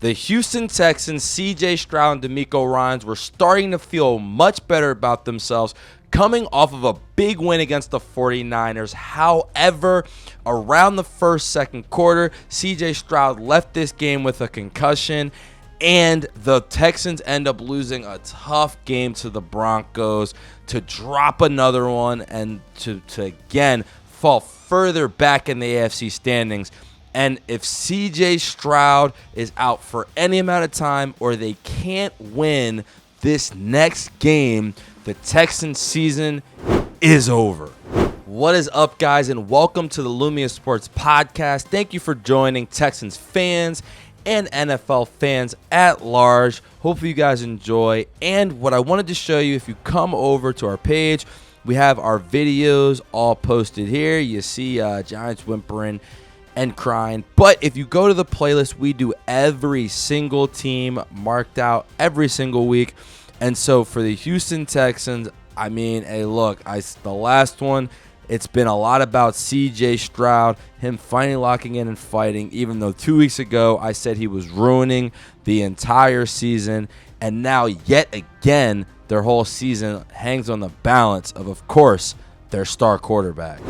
The Houston Texans, CJ Stroud and Demeco Ryans were starting to feel much better about themselves coming off of a big win against the 49ers. However, around the second quarter, CJ Stroud left this game with a concussion, and the Texans end up losing a tough game to the Broncos to drop another one and to again fall further back in the AFC standings. And if CJ Stroud is out for any amount of time or they can't win this next game, the Texans season is over. What is up, guys, and welcome to the Lumia Sports Podcast. Thank you for joining Texans fans and NFL fans at large. Hopefully you guys enjoy. And what I wanted to show you, if you come over to our page, we have our videos all posted here. You see Giants whimpering and crying. But if you go to the playlist, we do every single team marked out every single week. And so for the Houston Texans, I mean, hey, look, the last one, it's been a lot about CJ Stroud, him finally locking in and fighting, even though 2 weeks ago I said he was ruining the entire season. And now yet again, their whole season hangs on the balance of course, their star quarterback.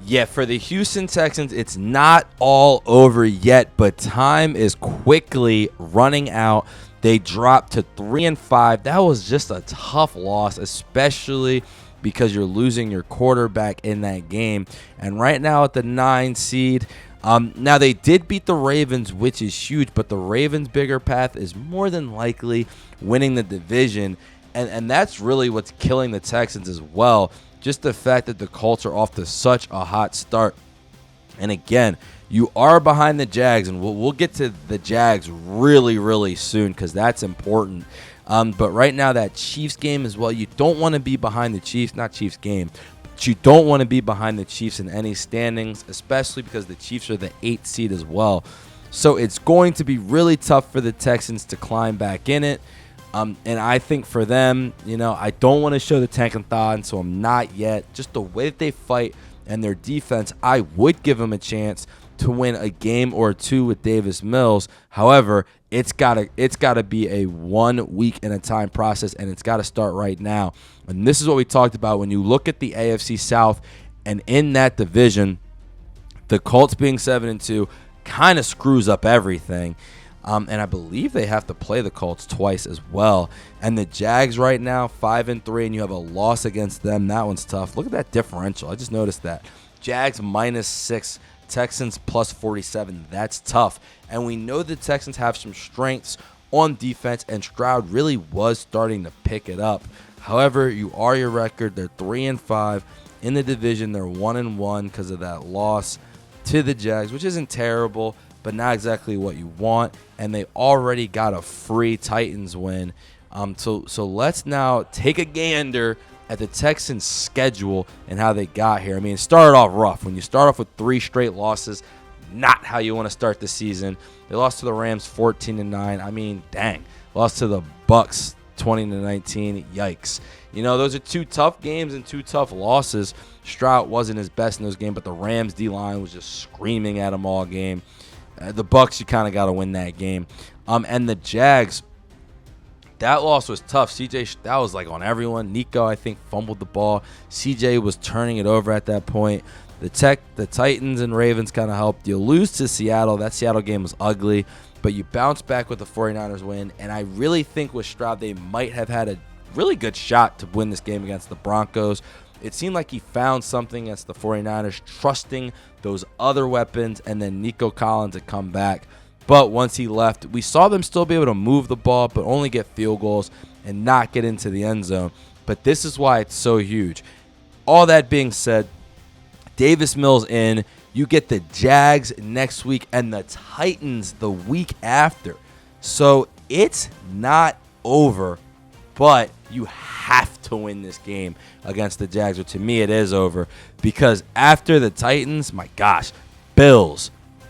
Yeah, for the Houston Texans, it's not all over yet, but time is quickly running out. They dropped to 3-5. That was just a tough loss, especially because you're losing your quarterback in that game. And right now at the 9 seed, now they did beat the Ravens, which is huge, but the Ravens' bigger path is more than likely winning the division. And that's really what's killing the Texans as well. Just the fact that the Colts are off to such a hot start. And again, you are behind the Jags, and we'll get to the Jags really soon because that's important. But right now, that Chiefs game as well, you don't want to be behind the Chiefs, not Chiefs game, but you don't want to be behind the Chiefs in any standings, especially because the Chiefs are the 8th seed as well. So it's going to be really tough for the Texans to climb back in it. And I think for them, I don't want to show the tank and thaw, so I'm not yet. Just the way that they fight and their defense, I would give them a chance to win a game or two with Davis Mills. However, it's gotta be a 1 week at a time process, and it's got to start right now. And this is what we talked about when you look at the AFC South, and in that division, the Colts being 7-2 kind of screws up everything. And I believe they have to play the Colts twice as well. And the Jags right now, 5-3, and you have a loss against them. That one's tough. Look at that differential. I just noticed that. Jags -6, Texans +47. That's tough. And we know the Texans have some strengths on defense, and Stroud really was starting to pick it up. However, you are your record. They're 3-5 in the division. They're 1-1 because of that loss to the Jags, which isn't terrible, but not exactly what you want. And they already got a free Titans win. So let's now take a gander at the Texans' schedule and how they got here. I mean, it started off rough. When you start off with 3 straight losses, not how you want to start the season. They lost to the Rams 14-9. I mean, dang. Lost to the Bucks 20-19. Yikes. Those are 2 tough games and 2 tough losses. Stroud wasn't his best in those games, but the Rams D-line was just screaming at him all game. The Bucks, you kind of got to win that game. And the Jags, that loss was tough. That was like on everyone. Nico, I think, fumbled the ball. CJ was turning it over at that point. The Titans and Ravens kind of helped. You lose to Seattle. That Seattle game was ugly, but you bounce back with the 49ers win. And I really think with Stroud, they might have had a really good shot to win this game against the Broncos. It seemed like he found something against the 49ers, trusting those other weapons, and then Nico Collins had come back. But once he left, we saw them still be able to move the ball, but only get field goals and not get into the end zone. But this is why it's so huge. All that being said, Davis Mills in. You get the Jags next week and the Titans the week after. So it's not over, but you have to win this game against the Jags, which to me it is over, because after the Titans, my gosh, Bills,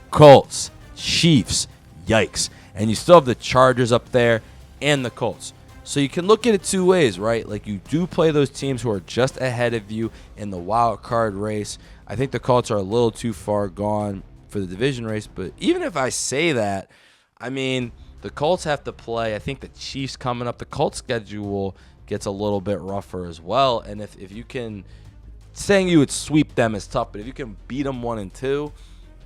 Colts, Chiefs, yikes. And you still have the Chargers up there and the Colts. So you can look at it 2 ways, right? Like, you do play those teams who are just ahead of you in the wild card race. I think the Colts are a little too far gone for the division race, but even if I say that, I mean, The Colts have to play, I think, the Chiefs coming up. The Colts schedule gets a little bit rougher as well. And if you can, saying you would sweep them is tough, but if you can beat them 1-2,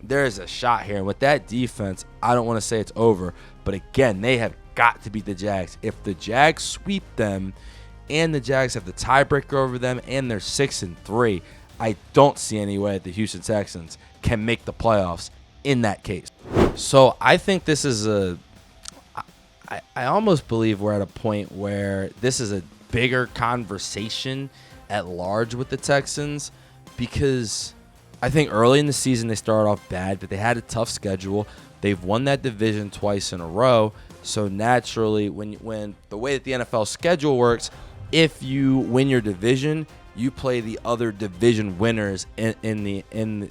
there is a shot here. And with that defense, I don't want to say it's over. But again, they have got to beat the Jags. If the Jags sweep them and the Jags have the tiebreaker over them and they're 6-3, I don't see any way that the Houston Texans can make the playoffs in that case. So I think this is I almost believe we're at a point where this is a bigger conversation at large with the Texans, because I think early in the season they started off bad, but they had a tough schedule. They've won that division twice in a row. So naturally, when the way that the NFL schedule works, if you win your division, you play the other division winners in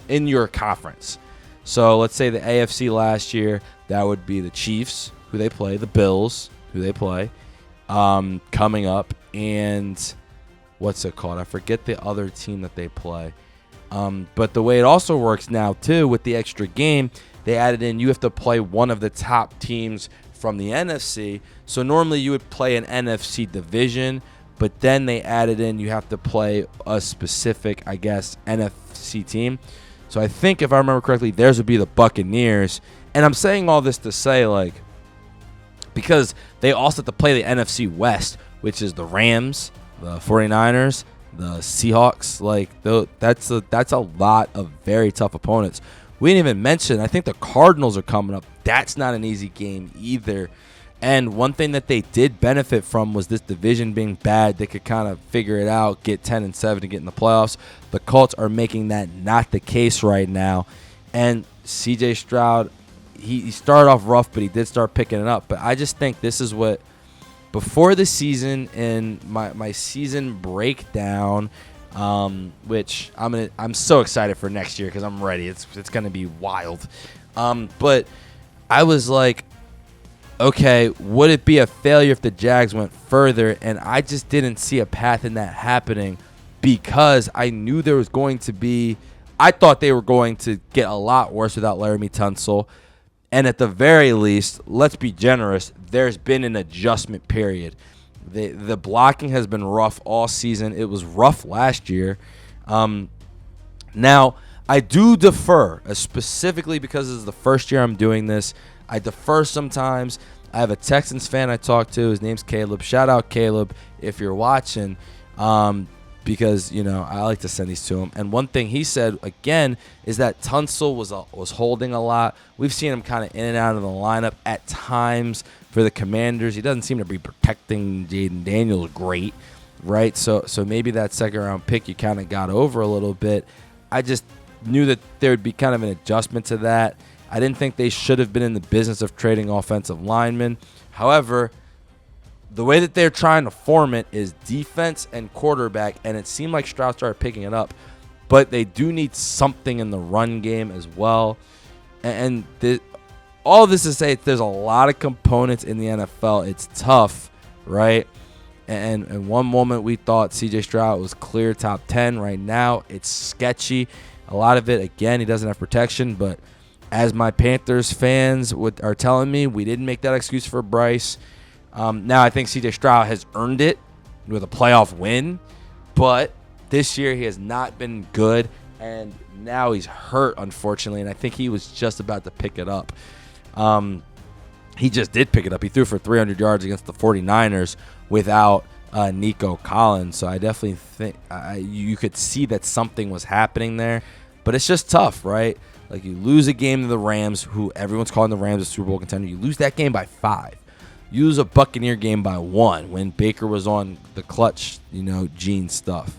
your conference. So let's say the AFC last year, that would be the Chiefs, who they play, the Bills, who they play, coming up, and what's it called? I forget the other team that they play. But the way it also works now, too, with the extra game, they added in you have to play one of the top teams from the NFC. So normally you would play an NFC division, but then they added in you have to play a specific, I guess, NFC team. So I think, if I remember correctly, theirs would be the Buccaneers. And I'm saying all this to say, like, because they also have to play the NFC West, which is the Rams, the 49ers, the Seahawks. Like, that's a lot of very tough opponents. We didn't even mention, I think the Cardinals are coming up. That's not an easy game either. And one thing that they did benefit from was this division being bad. They could kind of figure it out, get 10-7 to get in the playoffs. The Colts are making that not the case right now. And CJ Stroud, he started off rough, but he did start picking it up. But I just think this is what, before the season and my season breakdown, which I'm so excited for next year because I'm ready. It's going to be wild. But I was like, okay, would it be a failure if the Jags went further? And I just didn't see a path in that happening, because I knew there was going to be – I thought they were going to get a lot worse without Laramie Tunsil. And at the very least, let's be generous, there's been an adjustment period. The blocking has been rough all season. It was rough last year. Now, I do defer, specifically because this is the first year I'm doing this. I defer sometimes. I have a Texans fan I talk to. His name's Caleb. Shout out, Caleb, if you're watching, because, you know, I like to send these to him. And one thing he said, again, is that Tunsil was holding a lot. We've seen him kind of in and out of the lineup at times for the Commanders. He doesn't seem to be protecting Jaden Daniels great, right? So maybe that second-round pick you kind of got over a little bit. I just knew that there would be kind of an adjustment to that. I didn't think they should have been in the business of trading offensive linemen. However, the way that they're trying to form it is defense and quarterback, and it seemed like Stroud started picking it up. But they do need something in the run game as well. And all this to say, there's a lot of components in the NFL. It's tough, right? And in one moment we thought CJ Stroud was clear top 10. Right now it's sketchy. A lot of it, again, he doesn't have protection, but as my Panthers fans are telling me, we didn't make that excuse for Bryce. Now I think CJ Stroud has earned it with a playoff win, but this year he has not been good, and now he's hurt, unfortunately, and I think he was just about to pick it up. He just did pick it up. He threw for 300 yards against the 49ers without Nico Collins, so I definitely think you could see that something was happening there, but it's just tough, right? Like, you lose a game to the Rams, who everyone's calling the Rams a Super Bowl contender. You lose that game by 5. You lose a Buccaneer game by 1 when Baker was on the clutch, gene stuff.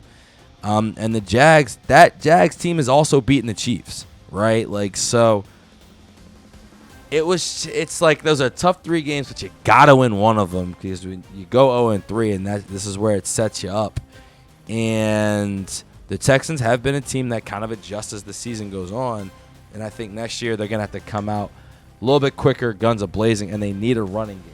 And the Jags, that Jags team is also beating the Chiefs, right? Like, so it's like those are tough 3 games, but you got to win one of them, because when you go 0-3, and this is where it sets you up. And the Texans have been a team that kind of adjusts as the season goes on. And I think next year they're going to have to come out a little bit quicker, guns a-blazing, and they need a running game.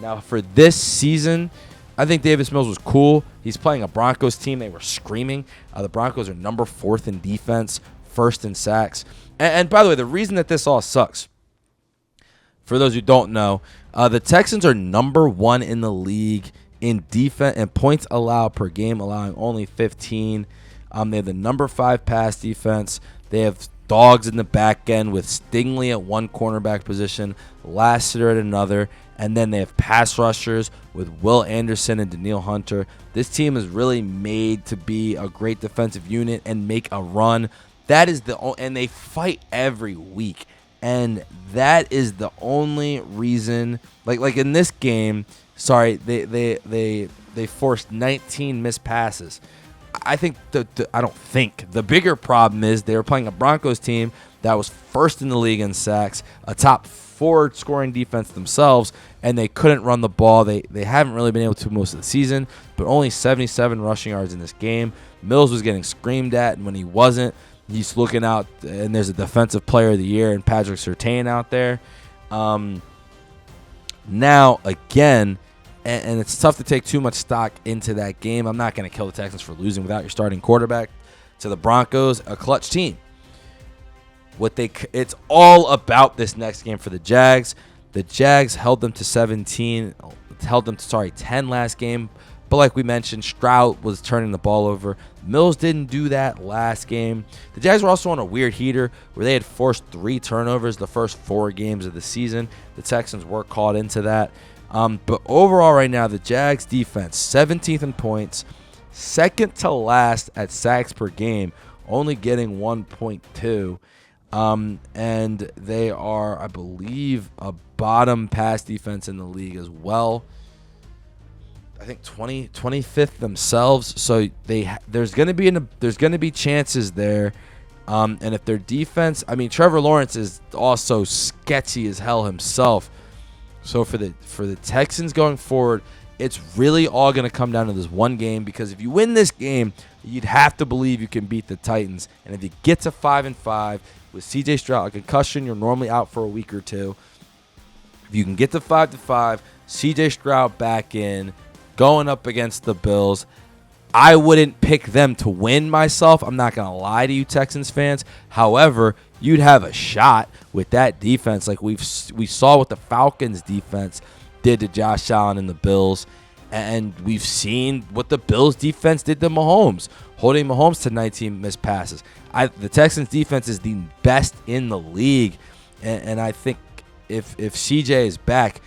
Now, for this season, I think Davis Mills was cool. He's playing a Broncos team. They were screaming. The Broncos are number 4th in defense, 1st in sacks. And by the way, the reason that this all sucks, for those who don't know, the Texans are number 1 in the league in defense and points allowed per game, allowing only 15. They have the number 5 pass defense. They have dogs in the back end with Stingley at one cornerback position, Lassiter at another, and then they have pass rushers with Will Anderson and Danielle Hunter. This team is really made to be a great defensive unit and make a run. That is and they fight every week, and that is the only reason. Like in this game, sorry, they forced 19 missed passes. I think the bigger problem is they were playing a Broncos team that was first in the league in sacks, a top 4 scoring defense themselves, and they couldn't run the ball. They haven't really been able to most of the season, but only 77 rushing yards in this game. Mills was getting screamed at, and when he wasn't, he's looking out, and there's a defensive player of the year and Patrick Surtain out there. Now, again, and it's tough to take too much stock into that game. I'm not going to kill the Texans for losing without your starting quarterback to the Broncos, a clutch team. It's all about this next game for the Jags. The Jags held them to 10 last game. But like we mentioned, Stroud was turning the ball over. Mills didn't do that last game. The Jags were also on a weird heater where they had forced 3 turnovers the first 4 games of the season. The Texans were caught into that. But overall right now, the Jags defense, 17th in points, second to last at sacks per game, only getting 1.2. And they are, I believe, a bottom pass defense in the league as well. I think 25th themselves. So there's going to be chances there. And if their defense, I mean, Trevor Lawrence is also sketchy as hell himself. So for the Texans going forward, it's really all going to come down to this one game, because if you win this game, you'd have to believe you can beat the Titans. And if you get to 5-5 with CJ Stroud, a concussion, you're normally out for a week or two. If you can get to 5-5, CJ Stroud back in, going up against the Bills, I wouldn't pick them to win myself. I'm not going to lie to you Texans fans. However, you'd have a shot with that defense, like we saw what the Falcons defense did to Josh Allen and the Bills, and we've seen what the Bills defense did to Mahomes, holding Mahomes to 19 missed passes. The Texans defense is the best in the league, and I think if CJ is back,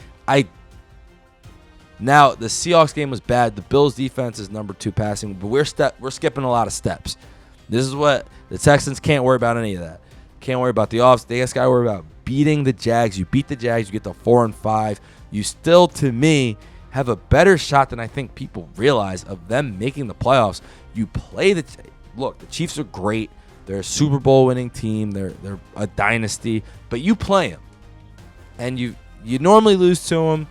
now the Seahawks game was bad. The Bills defense is number 2 passing, but we're skipping a lot of steps. This is what the Texans can't worry about any of that. Can't worry about the offs. They just got to worry about beating the Jags. You beat the Jags, you get to 4-5. You still, to me, have a better shot than I think people realize of them making the playoffs. You play the Chiefs are great. They're a Super Bowl winning team. They're a dynasty, but you play them, and you normally lose to them.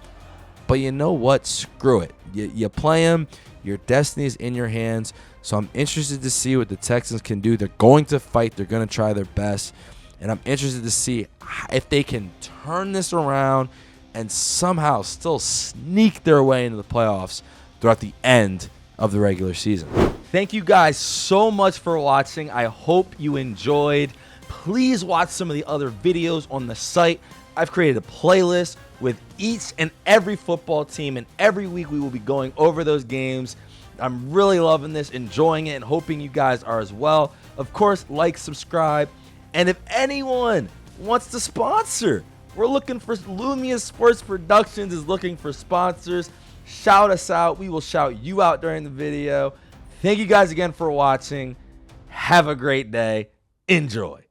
But you know what? Screw it. You play them. Your destiny is in your hands. So I'm interested to see what the Texans can do. They're going to fight. They're going to try their best. And I'm interested to see if they can turn this around and somehow still sneak their way into the playoffs throughout the end of the regular season. Thank you guys so much for watching. I hope you enjoyed. Please watch some of the other videos on the site. I've created a playlist with each and every football team, and every week we will be going over those games. I'm really loving this, enjoying it, and hoping you guys are as well. Of course, like, subscribe, and if anyone wants to sponsor, we're looking for Lumia Sports Productions is looking for sponsors. Shout us out. We will shout you out during the video. Thank you guys again for watching. Have a great day. Enjoy.